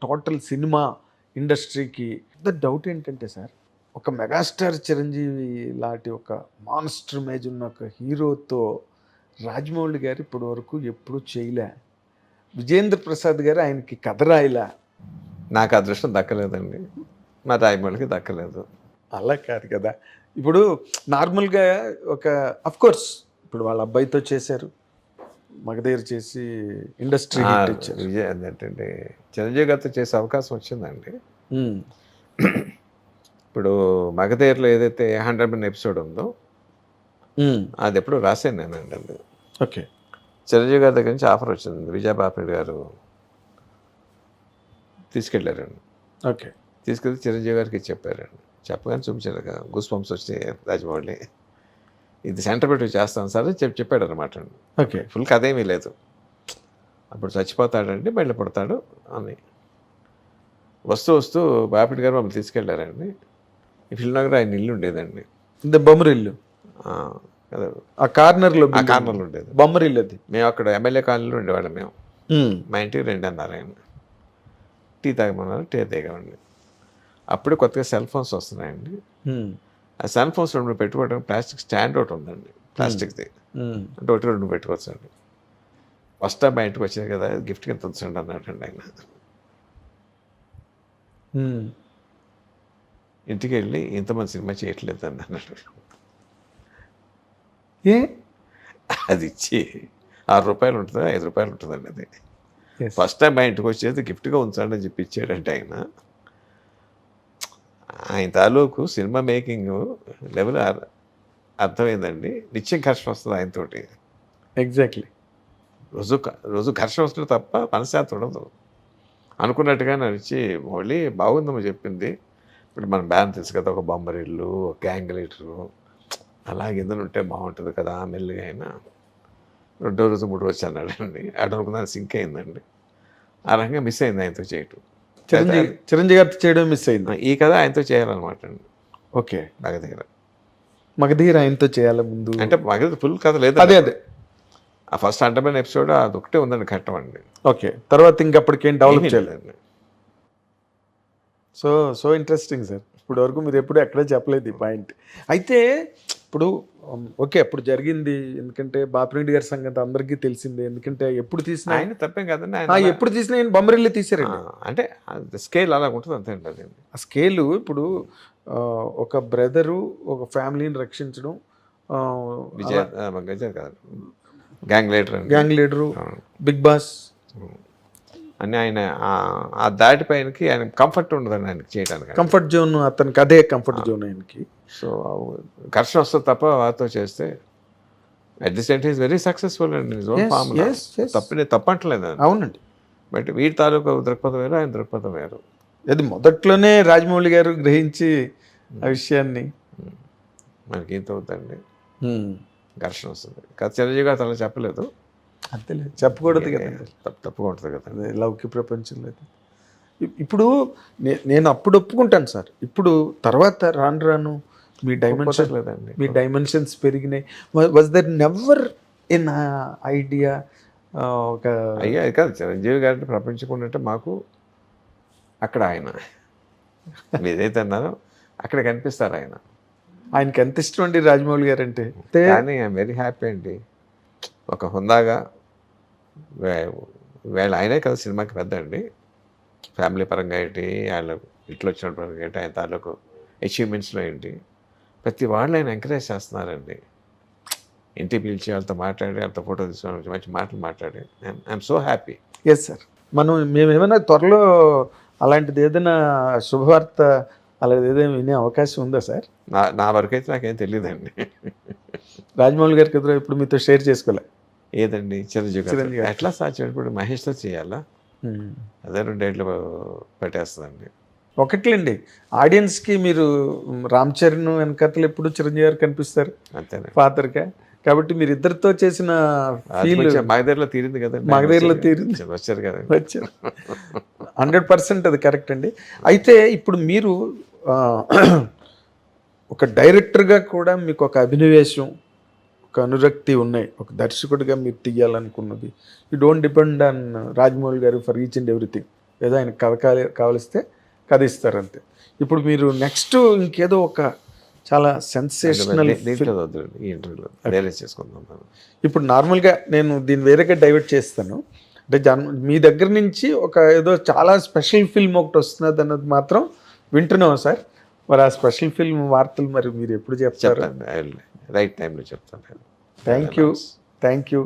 Total cinema ఇండస్ట్రీకి పెద్ద doubt ఏంటంటే సార్, ఒక మెగాస్టార్ చిరంజీవి లాంటి ఒక మాన్స్టర్ ఇమేజ్ ఉన్న ఒక హీరోతో రాజమౌళి గారు ఇప్పటి వరకు ఎప్పుడు చేయలే. విజేంద్ర ప్రసాద్ గారు ఆయనకి కథ రాయలే. నాకు అదృష్టం దక్కలేదండి, మా రాయమౌళికి దక్కలేదు. అలా కాదు కదా. ఇప్పుడు నార్మల్గా ఒక కోర్స్ ఇప్పుడు వాళ్ళ అబ్బాయితో చేశారు, మగధీర చేసి ఇండస్ట్రీ హిట్ ఇచ్చారు. విజయ్ ఏంటంటే చిరంజీవి గారితో చేసే అవకాశం వచ్చిందండి. ఇప్పుడు మగధీరలో ఏదైతే 100 ఎపిసోడ్ ఉందో అది ఎప్పుడు రాశాను నేనండి. అది ఓకే. చిరంజీవి గారి దగ్గర నుంచి ఆఫర్ వచ్చింది, విజయబాపిరెడ్డి గారు తీసుకెళ్ళారండి. ఓకే. తీసుకెళ్ళి చిరంజీవి గారికి చెప్పారండి. చెప్పగానే చూపించారు కదా, గూస్ బంప్స్ వచ్చి రాజమౌళి ఇది సెంటర్ పెట్టి చేస్తాను సార్ అని చెప్పాడు అనమాట అండి. ఓకే. ఫుల్ కథ ఏమీ లేదు. అప్పుడు చచ్చిపోతాడండి, బయట పడతాడు అని వస్తూ వస్తూ బాపిరెడ్డి గారు మమ్మల్ని తీసుకెళ్ళారండి. ఈ ఫిల్మ్నగర్ ఆయన ఇల్లు ఉండేదండి, బొమ్మరిల్లు కదా, ఆ కార్నర్లో ఉండేది బొమ్మరిల్లు. అది మేము అక్కడ ఎమ్మెల్యే కాలనీలో ఉండేవాళ్ళం మేము. మా ఇంటికి 2 అన్నారు ఆయన. టీ తాగమన్నారు, టీ తాగామండి. అప్పుడే కొత్తగా సెల్ ఫోన్స్ వస్తున్నాయండి. ఆ సెల్ ఫోన్స్ 2 పెట్టుకోవడానికి ప్లాస్టిక్ స్టాండ్ ఒకటి ఉందండి, ప్లాస్టిక్ది. అంటే 1-2 పెట్టుకోవచ్చు అండి. ఫస్ట్ టైం మా ఇంటికి వచ్చింది కదా, గిఫ్ట్ కింద ఉంచండి అన్నాడండి ఆయన. ఇంటికి వెళ్ళి ఇంతమంది సినిమా చేయట్లేదు అని అన్నాడు. అది ఇచ్చి ₹6 ఉంటుందా, ₹5 ఉంటుందండి అది. ఫస్ట్ టైం మా ఇంటికి వచ్చేది గిఫ్ట్గా ఉంచండి అని చెప్పి ఇచ్చాడంటే ఆయన తాలూకు సినిమా మేకింగ్ లెవెల్ అర్థమైందండి. నిత్యం ఘర్షణ వస్తుంది ఆయనతోటి. ఎగ్జాక్ట్లీ. రోజు ఘర్షణ వస్తుంది తప్ప మనశ్శాంతి ఉండదు. అనుకున్నట్టుగా నడిచి మళ్ళీ బాగుందమ్మా చెప్పింది. ఇప్పుడు మన బ్యాన్ తెలుసు కదా, ఒక బొమ్మరిల్లు, ఒక గ్యాంగ్ లీటరు, అలాగే ఏదైనా ఉంటే బాగుంటుంది కదా. మెల్లిగా అయినా 2వ రోజు 3 రోజు అన్నాడండి. అనుకున్నాను సింక్ అయిందండి. ఆ రకంగా మిస్ అయింది ఆయనతో చేయటం. చిరంజీవి గారితో చేయడం మిస్ అయింది. ఈ కథ ఆయనతో చేయాలన్నమాట అండి. ఓకే. మగధీర ఆయనతో చేయాలి ముందు, అంటే మగధీర ఫుల్ కథ లేదు. అదే ఆ ఫస్ట్ 100 ఎపిసోడ్ అది ఒకటే ఉందండి, ఘట్టం అండి. ఓకే. తర్వాత ఇంకప్పటికేం డెవలప్ చేయలేదండి. So interesting sir. ఇప్పుడు వరకు మీరు ఎప్పుడు ఎక్కడే చెప్పలేదు ఈ పాయింట్. అయితే ఇప్పుడు ఓకే, అప్పుడు జరిగింది. ఎందుకంటే బాపిరెడ్డి గారి సంగతి అందరికీ తెలిసిందే. ఎందుకంటే ఎప్పుడు తీసినా ఆయన తప్పేం కదండి, ఎప్పుడు తీసినా ఆయన బొమ్మరిల్లు తీసారండి. అంటే స్కేల్ అలా ఉంటుంది అంతే అండి. ఆ స్కేలు ఇప్పుడు ఒక బ్రదరు ఒక ఫ్యామిలీని రక్షించడం, విజయ్ కాదు, గ్యాంగ్ లీడరు, బిగ్ బాస్ అని ఆయన ఆ దాటిపైనకి ఆయన కంఫర్ట్ ఉండదండి ఆయనకి చేయడానికి. కంఫర్ట్ జోన్, అతనికి అదే కంఫర్ట్ జోన్ ఆయనకి. సో ఘర్షణ వస్తుంది తప్ప వారితో చేస్తే at the same time is very successful అండి. తప్పట్లేదు. అవునండి. బట్ వీటి తాలూకు దృక్పథం వేరు, ఆయన దృక్పథం వేరు. అది మొదట్లోనే రాజమౌళి గారు గ్రహించి ఆ విషయాన్ని మనకి ఏం అవుతుందండి, ఘర్షణ వస్తుంది. చిరంజీవి గారు అలా చెప్పలేదు, అంతేలేదు, చెప్పకూడదు కదా, తప్పుగా ఉంటుంది కదా అదే లౌకిక ప్రపంచంలో. ఇప్పుడు నేను అప్పుడు ఒప్పుకుంటాను సార్. ఇప్పుడు తర్వాత రాను మీ డైమెన్షన్స్ పెరిగినాయి. Was there never in idea ఒక అయ్యా కాదు, చిరంజీవి గారిని ప్రపంచుకున్నట్టే మాకు అక్కడ ఆయన ఏదైతే అన్నారో అక్కడ కనిపిస్తారు ఆయన. ఆయనకి ఎంత ఇష్టం అండి రాజమౌళి గారు అంటే. కానీ ఐఎమ్ వెరీ హ్యాపీ అండి. ఒక హుందాగా వేళ ఆయనే కదా సినిమాకి పెద్ద అండి, ఫ్యామిలీ పరంగా ఏంటి, వాళ్ళ ఇట్లా వచ్చిన పరంగా ఏంటి, ఆయన తాలూకు అచీవ్మెంట్స్లో ఏంటి, ప్రతి వాళ్ళు ఆయన ఎంకరేజ్ చేస్తున్నారండి. ఇంటికి పిలిచి వాళ్ళతో మాట్లాడి, వాళ్ళతో ఫోటో తీసుకొని మంచి మాటలు మాట్లాడి I'm so happy. Yes sir. మేము ఏమైనా త్వరలో అలాంటిది ఏదైనా శుభవార్త అలాంటిది ఏదైనా వినే అవకాశం ఉందా సార్? నా వరకు అయితే నాకేం తెలియదండి. రాజమౌళి గారికి ఎదురు ఇప్పుడు మీతో షేర్ చేసుకోలే ఏదండి, చిరంజీవి ఎట్లా సాధ్యం? ఇప్పుడు మహేష్తో చేయాలా, అదే 2 ఏళ్ళు పెట్టేస్తుందండి. ఒకట్లేండి, ఆడియన్స్కి మీరు రామ్ చరణ్ వెనకతలు ఎప్పుడు చిరంజీవి గారు కనిపిస్తారు అంతేనా ఫాదర్గా. కాబట్టి మీరు ఇద్దరితో చేసిన మగధీరలో తీరింది కదండి. మగధీరలో తీరింది, వచ్చారు కదా, వచ్చారు. 100% అది కరెక్ట్ అండి. అయితే ఇప్పుడు మీరు ఒక డైరెక్టర్గా కూడా మీకు ఒక అభినవేశం, ఒక అనురక్తి ఉన్నాయి. ఒక దర్శకుడిగా మీరు తీయాలనుకున్నది, you don't depend on Rajamouli garu for each and everything. ఏదో ఆయన కథ కావలిస్తే కథ ఇస్తారు అంతే. ఇప్పుడు మీరు నెక్స్ట్ ఇంకేదో ఒక చాలా సెన్సేషనల్ దీంట్లో వద్దండి, ఈ ఇంటర్వ్యూలో రియలైజ్ చేసుకుందాం మనం. ఇప్పుడు నార్మల్గా నేను దీన్ని వేరేగా డైవర్ట్ చేస్తాను. అంటే మీ దగ్గర నుంచి ఒక ఏదో చాలా స్పెషల్ ఫిల్మ్ ఒకటి వస్తున్నది అన్నది మాత్రం వింటున్నాం సార్. మరి ఆ స్పెషల్ ఫిల్మ్ వార్తలు మరి మీరు ఎప్పుడు చెప్తారు? చెప్తాను, రైట్ టైంలో చెప్తాను. Thank you.